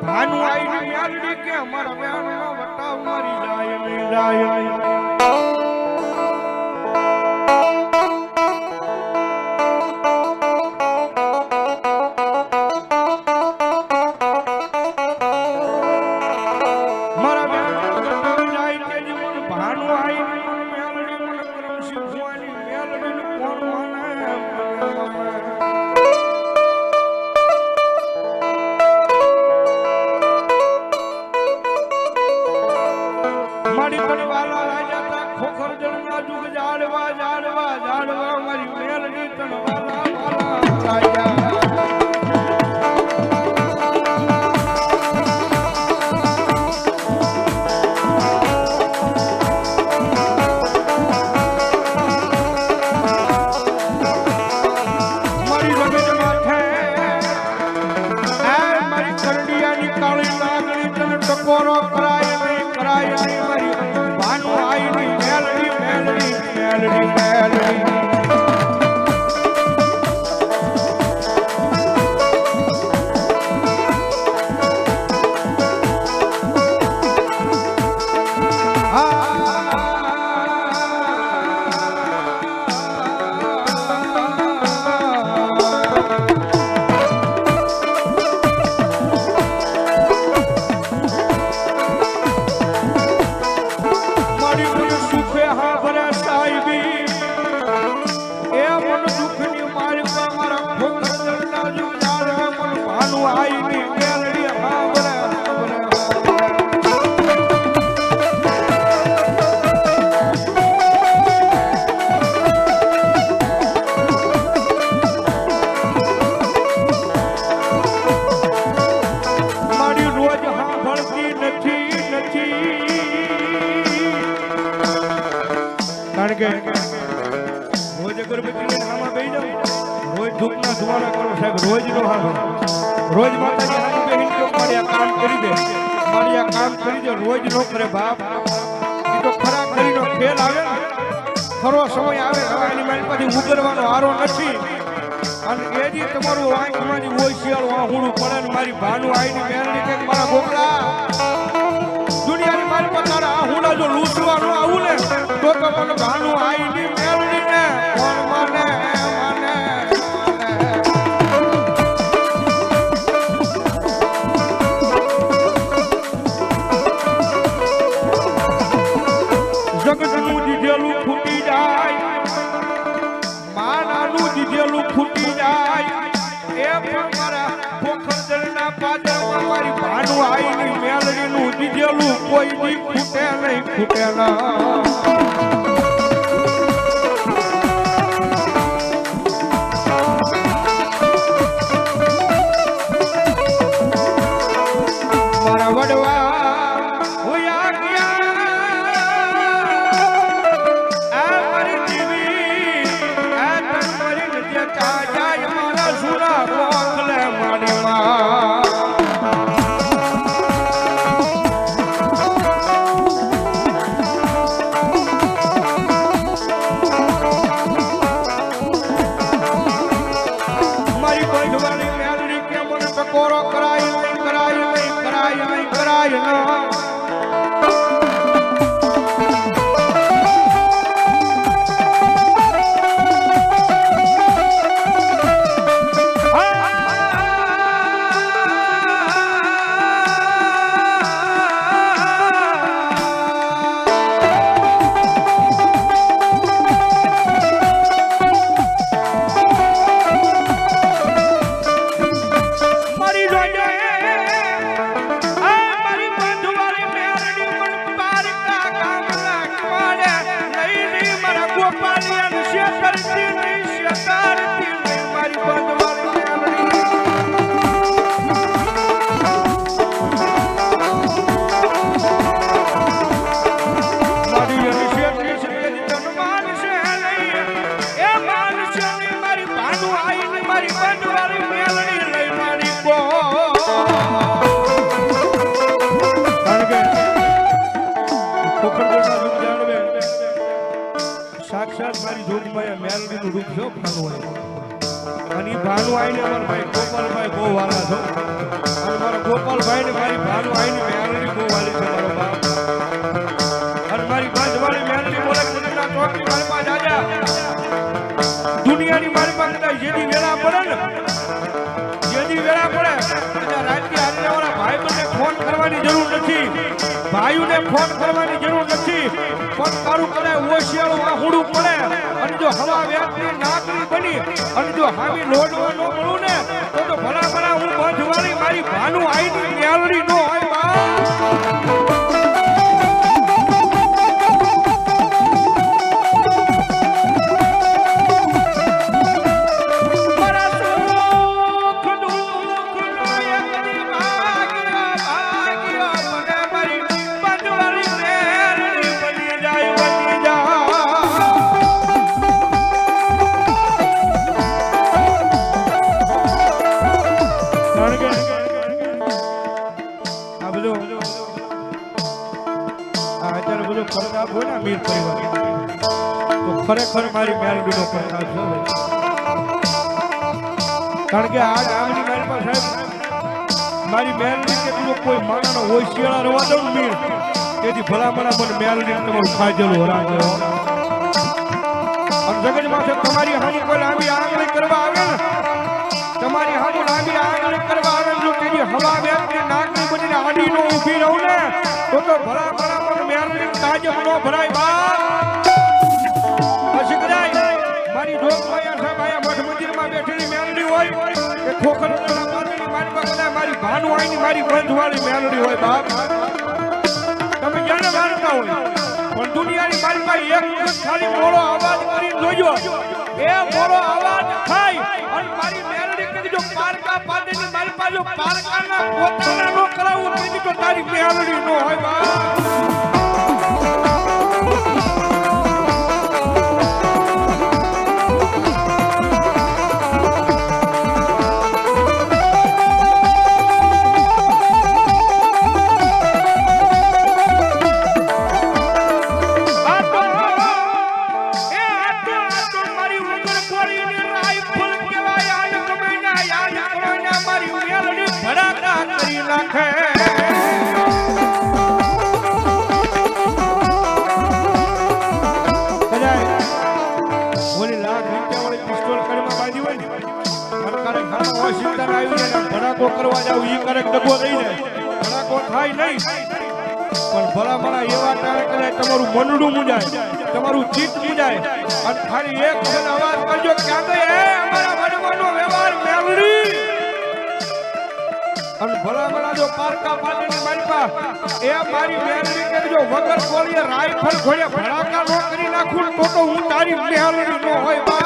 ભાનુ આઈ યાદડી કે અમારા વ્યાણનો વટાવ મારી જાય ને જાય રોજ નો રોજ માતાજી હાથ બેહીન કે મારી આ કામ કરી દે મારી આ કામ કરી દે રોજ નો કરે બાપ ઈ તો ખરા કરીનો ખેલ આવે ખરો સમય આવે એની મારી પાસે ઉગરવાનો હારો નથી અને એજી તમારું આંખમાંથી હોય શિયાળ વાહુડું પડે ને મારી ભાનુ આઈની મેરણી કે મારા ગોકળા દુનિયાની મારી પાસે આ હુડા જો લૂંટવાનો આવું ને તો મને ભાનુ આઈની મેરણી ને કોણ માને ફૂટી જાય એ પણ મારા પોખરદરના પાદરમાં મારી ભાનુ આઈની મેલડીનું દીધેલું કોઈ દી ફૂટે નહીં ફૂટે ના મારા વડવા સાક્ષાત મારી જોગમાં મેલડીનું રૂપ છો ભાનુ આઈ અને ભાનુ આઈને અમારા ભાઈ ગોપાલભાઈ બહુ વાલા છો અને મારા ગોપાલભાઈ ને મારી ભાનુ આઈની મેલડી બહુ વાલી છે મારો બાપ. અને મારી બાજવાળી મેલડી બોલે કુદના ચોકી મારી પાસે આજા. દુનિયાની મારી પાસે કદાચ જેની વેળા પડે ને, જેની વેળા પડે ત્યાં રાતની આજ્ઞાવાળા ભાઈ બંને ફોન કરવાની જરૂર નથી, ભાઈઓને ફોન કરવાની જરૂર નથી. પણ તારું કદાચ ઓશિયાળું આહુડું પડે અને જો હવા વ્યાજની નાકરી બની અને જો હામી લોડવા ન મળું ને તો ભલા ભલા હું બાજુવાળી મારી ભાનુ આઈની મેલડી નો હોય બા. ખરેખર મારી મેલડીનો પ્રકાશ છે. કારણ કે આ ગામની મારી પાસે મારી મેલડી કેટલું કોઈ માણાનો હોશિયાળા રવા દઉં મીર તેથી ભલામણા મને મેલડી તમારું ખાજેલું હરા ગયો. અને જગત માથે તમારી હાની કોઈ લાંબી આંગળી કરવા આવે ને, તમારી હાની લાંબી આંગળી કરવા આવે જો તેની હવા વ્યાપની નાકની બનીને આડી નો ઊભી રહું ને તો ભલામણા મને મેલડી તાજબ નો ભરાય બા. મારી જોગ માયા સાહેબ આયા મઠ મંદિરમાં બેઠેલી મેલડી હોય કે ખોખરના પાદરની મારી પાસે મારી ભાનુ આઈની મારી બંધવાળી મેલડી હોય બાપ. તમે જાણે માનતા હોય પણ દુનિયાની મારી પાસે એક ખાલી મોળો અવાજ કરીને જોજો, એ મોળો અવાજ થાય અને મારી મેલડી કીધી જો પારકા પાદરની મારી પાસે પારકાના પોતાના નો કરાવું કીધી તો તારી મેલડી નો હોય બાપ. કરવા જાવ ઈ કરેક ડગો થઈ જાય, ભડાકો થાય નહીં. પણ ભલા ભલા એવા ટાણે કદાચ તમારું મનડું મુંજાય, તમારું ચિત્ત મુંજાય અને ખાલી એક વખત અવાજ કરજો ક્યાં ગઈ હે અમારા વડવાનો વ્યવહાર મેલડી. અને ભલા ભલા જો પારકા પાદરની મારી પા એ મારી મેલડી કરજો વગર કોળીએ રાઈફલ ઘોડે ભડાકા નો કરી નાખું તો હું તારી મેલડી નો હોય બા.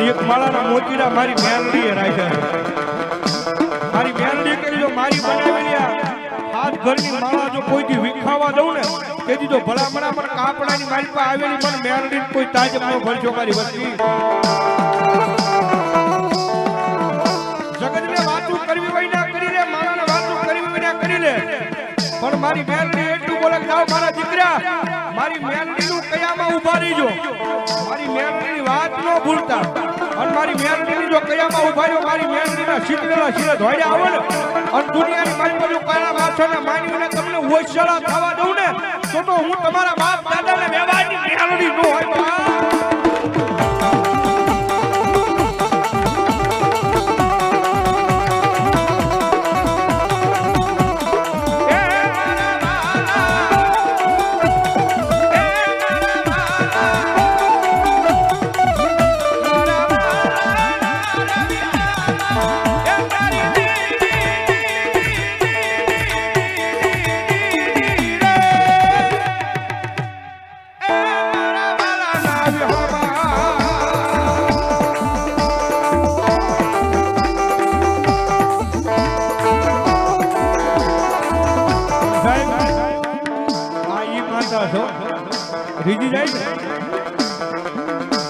એક માળાના મોતીડા મારી મેલડી રાખ્યા. મારી મેલડી કરી જો મારી બનાવેલી હાથ ઘરની માળા જો કોઈથી વિખાવા દઉં ને તેથી જો ભલામણા પણ કાપડાની મારી પાસે આવેલી પણ મેલડી કોઈ તાજબ નો ભરજો મારી વસ્તી. જગતને વાતું કરવી હોય ના કરી લે, મારાને વાતું કરવી હોય ના કરી લે, પણ મારી મેલડી એટલું બોલે જાઓ મારા દીકરા મારી મેલડીનું કયામાં ઊભા રહીજો, મારી મેલડીની વાત ન ભૂલતા. અને મારી મેરડીની જો કયામાં ઉભા રહ્યો મારી મેરડીના શીતળેલા શિરે ધોડ્યા આવે ને અને દુનિયાની મારી બાજુ કાળા માથાને માનીને તમને ઓછળા થવા દઉં ને તો હું તમારા બાપ દાદાને વ્યવહારની મેરડી નો હોય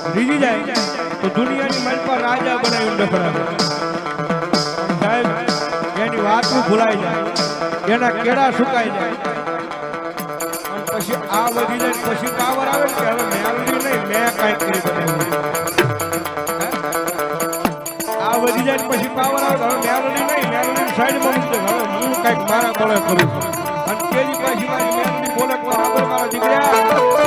રીજી જાય તો દુનિયાની મન પર રાજા બનાવી ડફડા સાહેબ એની વાતું ભૂલાઈ જાય એના કેળા સુકાઈ જાય અને પછી આ વધી જાય પછી પાવર આવે કે હવે મેલડી નહીં મેં કાંઈક કરી બનાવ્યું આ વધી જાય પછી પાવર આવે હવે મેલડી નહીં મેલડી સાઈડમાં મૂકજો હવે હું કાંઈક મારા બોલે કરું છું અને તેની પછી મારી મેલડી બોલે પણ આગળ મારા દીકરા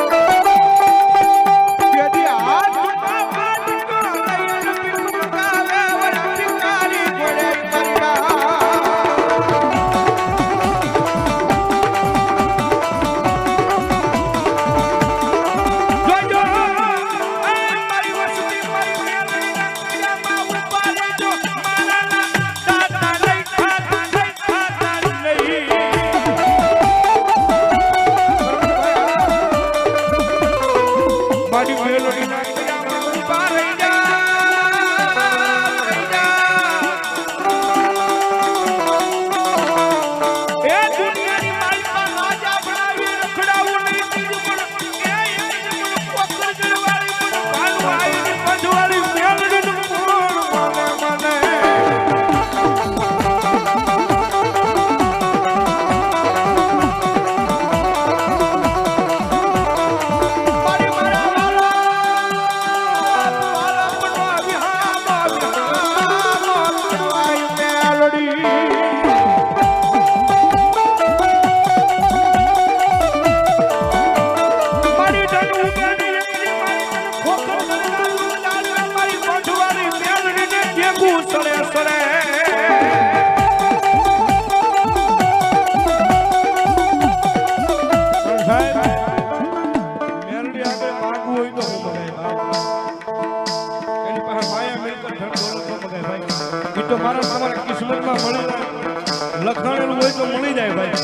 લખાણેલું હોય તો મળી જાય ભાઈ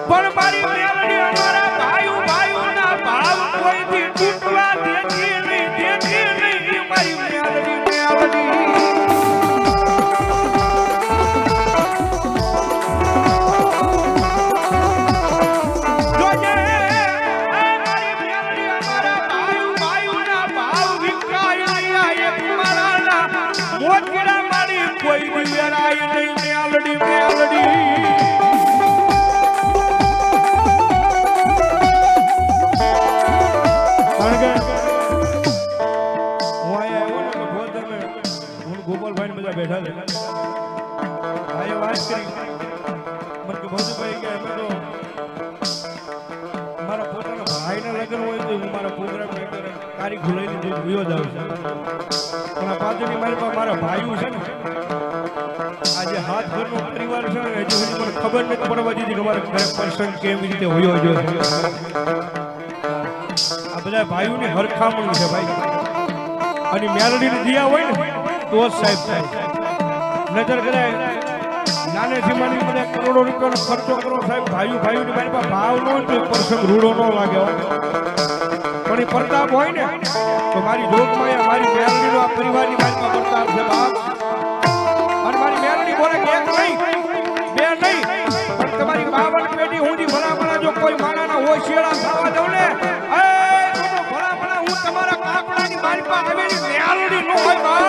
પણ મારી મેલડી અમારા ભાઈઓના ભાવ કોઈથી તૂટવા દેતી નહીં મારી મેલડી જોજે મારી મેલડી અમારા ભાઈઓના ભાવ વિકાય એક મારાના મોતીડા મારી કોઈ દિવેરાય નહીં મેલડી ગોપાલભાઈ બધા બેઠા છે ભાઈ વાત કરી મને કે ભોજુભાઈ કે અમે તો મારા પોતાના ભાઈના લગ્ન હોય તો હું મારા પ્રોગ્રામ તારીખ ભૂલાઈ લીધી વિયો જ આવશે પણ આ પાછળની મારી પાસે મારા ભાઈઓ છે ને આજે હાથ ઘરનો પરિવાર છે ને હજુ સુધી મને ખબર નથી પડવા દીધી કે મારા ઘરે પર્સન કેવી રીતે હોયો છે આ બધા ભાઈઓની હરખામણી છે ભાઈ અને મેલડીને દિયા હોય ને તો સાહેબ થાય નજર કરાય નાનેથી માની બધા કરોડો રૂપિયાનો ખર્ચો કરો સાહેબ ભાઈઓની મારી પાસે ભાવ ન હોય તો પ્રસંગ રૂડો ન લાગે પણ એ પ્રતાપ હોય ને તો મારી જોગમાં મારી મેલડીનો આ પરિવારની મારી પાસે પ્રતાપ છે બાપ અને મારી મેલડી બોલે કે એક નહીં બે નહીં પણ તમારી બાવન પેઢી હું ભલા જો કોઈ માણાના હોશિયાળા થવા દઉં ને ભલા હું તમારા કાકડાની મારી પાસે આવેલી મેલડી ન હોય